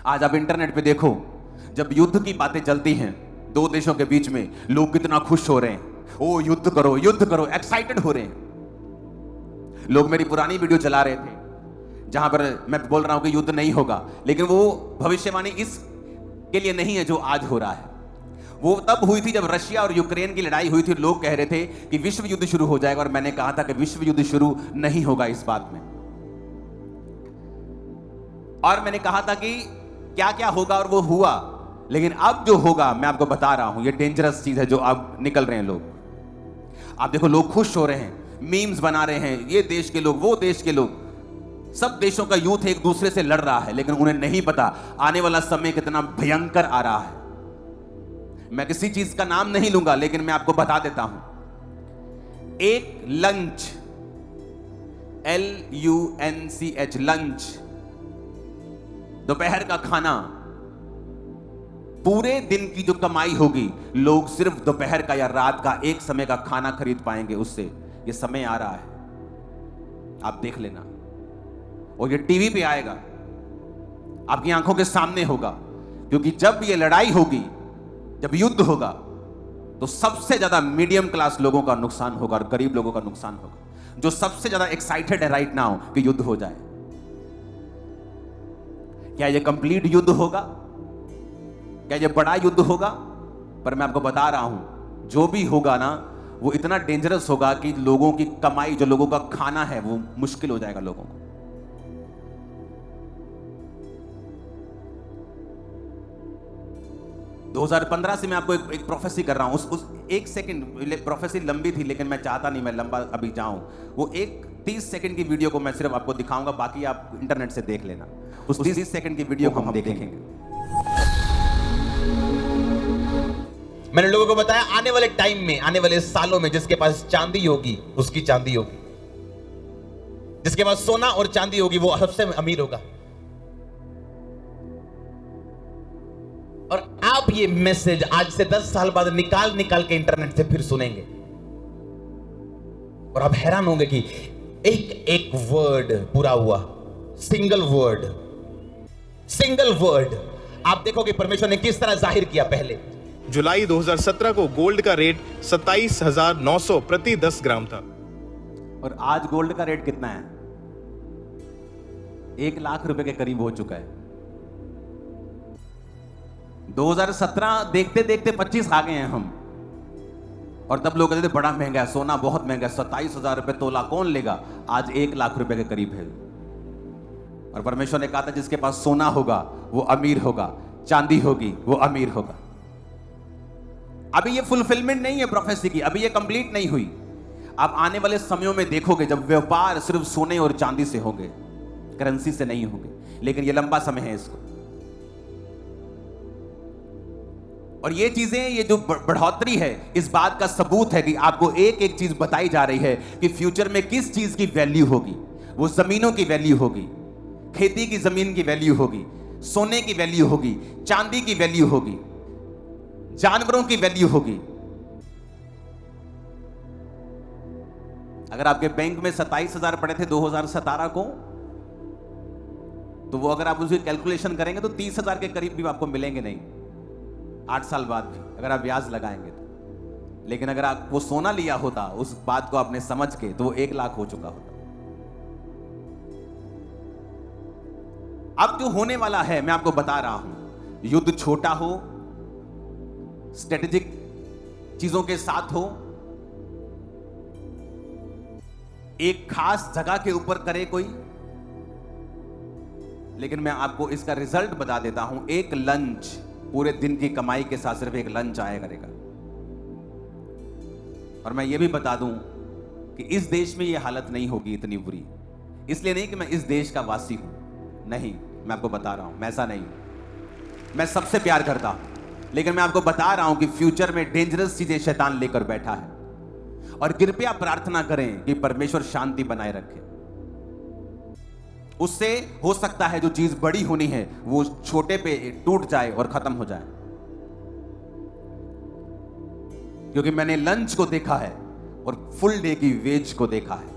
आज आप इंटरनेट पे देखो, जब युद्ध की बातें चलती हैं दो देशों के बीच में, लोग कितना खुश हो रहे हैं, ओ युद्ध करो, एक्साइटेड हो रहे हैं। लोग मेरी पुरानी वीडियो चला रहे थे जहां पर मैं बोल रहा हूं कि युद्ध नहीं होगा, लेकिन वो भविष्यवाणी इस के लिए नहीं है जो आज हो रहा है। वो तब हुई थी जब रशिया और यूक्रेन की लड़ाई हुई थी। लोग कह रहे थे कि विश्व युद्ध शुरू हो जाएगा, और मैंने कहा था कि विश्व युद्ध शुरू नहीं होगा इस बात में। और मैंने कहा था कि क्या क्या होगा, और वो हुआ। लेकिन अब जो होगा मैं आपको बता रहा हूं, ये डेंजरस चीज है जो अब निकल रहे हैं लोग। आप देखो, लोग खुश हो रहे हैं, मीम्स बना रहे हैं, ये देश के लोग, वो देश के लोग, सब देशों का यूथ एक दूसरे से लड़ रहा है, लेकिन उन्हें नहीं पता आने वाला समय कितना भयंकर आ रहा है। मैं किसी चीज का नाम नहीं लूंगा, लेकिन मैं आपको बता देता हूं, एक लंच, LUNCH, लंच, दोपहर का खाना, पूरे दिन की जो कमाई होगी, लोग सिर्फ दोपहर का या रात का एक समय का खाना खरीद पाएंगे उससे। ये समय आ रहा है, आप देख लेना, और ये टीवी पे आएगा, आपकी आंखों के सामने होगा। क्योंकि जब ये लड़ाई होगी, जब युद्ध होगा, तो सबसे ज्यादा मीडियम क्लास लोगों का नुकसान होगा और गरीब लोगों का नुकसान होगा, जो सबसे ज्यादा एक्साइटेड है राइट नाउ कि युद्ध हो जाए। क्या ये कंप्लीट युद्ध होगा? क्या ये बड़ा युद्ध होगा? पर मैं आपको बता रहा हूं, जो भी होगा ना, वो इतना डेंजरस होगा कि लोगों की कमाई, जो लोगों का खाना है, वो मुश्किल हो जाएगा लोगों को। दो 2015 से मैं आपको एक प्रोफेसी कर रहा हूं। उस एक सेकंड प्रोफेसी लंबी थी, लेकिन मैं चाहता नहीं मैं लंबा अभी जाऊं। वो एक 30 सेकंड की वीडियो को मैं सिर्फ आपको दिखाऊंगा, बाकी आप इंटरनेट से देख लेना। उस 30 सेकंड की वीडियो को हम देखेंगे। मैंने लोगों को बताया, आने वाले टाइम में, आने वाले सालों में, जिसके पास चांदी होगी उसकी चांदी होगी, जिसके पास सोना और चांदी होगी वो सबसे अमीर होगा। और आप ये मैसेज आज से 10 साल बाद निकाल के इंटरनेट से फिर सुनेंगे, और आप हैरान होंगे कि एक एक वर्ड पूरा हुआ, सिंगल वर्ड। आप देखोगे परमेश्वर ने किस तरह जाहिर किया। पहले जुलाई 2017 को गोल्ड का रेट 27,900 प्रति 10 ग्राम था, और आज गोल्ड का रेट कितना है? 1 लाख रुपए के करीब हो चुका है। 2017 देखते देखते 25 आ गए हैं हम, और तब लोग कहते थे बड़ा महंगा है, सोना बहुत महंगा है, 27,000 रुपए तोला कौन लेगा। आज 1 लाख रुपए के करीब है। और परमेश्वर ने कहा था जिसके पास सोना होगा वो अमीर होगा, चांदी होगी वो अमीर होगा। अभी ये फुलफिलमेंट नहीं है प्रोफेसी की, अभी ये कंप्लीट नहीं हुई। आप आने वाले समयों में देखोगे जब व्यापार सिर्फ सोने और चांदी से होंगे, करेंसी से नहीं होंगे। लेकिन ये लंबा समय है इसको। और ये चीजें, ये जो बढ़ोतरी है, इस बात का सबूत है कि आपको एक एक चीज बताई जा रही है कि फ्यूचर में किस चीज की वैल्यू होगी। वो जमीनों की वैल्यू होगी, खेती की जमीन की वैल्यू होगी, सोने की वैल्यू होगी, चांदी की वैल्यू होगी, जानवरों की वैल्यू होगी। अगर आपके बैंक में 27,000 पड़े थे 2017 को, तो वो अगर आप उसकी कैलकुलेशन करेंगे तो 30,000 के करीब भी आपको मिलेंगे नहीं 8 साल बाद भी, अगर आप ब्याज लगाएंगे तो। लेकिन अगर आप वो सोना लिया होता, उस बात को आपने समझ के, तो वो 1 लाख हो चुका होता। अब जो होने वाला है मैं आपको बता रहा हूं, युद्ध छोटा हो, स्ट्रेटेजिक चीजों के साथ हो, एक खास जगह के ऊपर करे कोई, लेकिन मैं आपको इसका रिजल्ट बता देता हूं। एक लंच, पूरे दिन की कमाई के साथ सिर्फ एक लंच आया करेगा। और मैं ये भी बता दूं कि इस देश में ये हालत नहीं होगी इतनी बुरी। इसलिए नहीं कि मैं इस देश का वासी हूं, नहीं, मैं आपको बता रहा हूं मैं ऐसा नहीं हूं। मैं सबसे प्यार करता हूं, लेकिन मैं आपको बता रहा हूं कि फ्यूचर में डेंजरस चीजें शैतान लेकर बैठा है। और कृपया प्रार्थना करें कि परमेश्वर शांति बनाए रखे। उससे हो सकता है जो चीज बड़ी होनी है वो छोटे पे टूट जाए और खत्म हो जाए। क्योंकि मैंने लंच को देखा है और फुल डे की वेज को देखा है।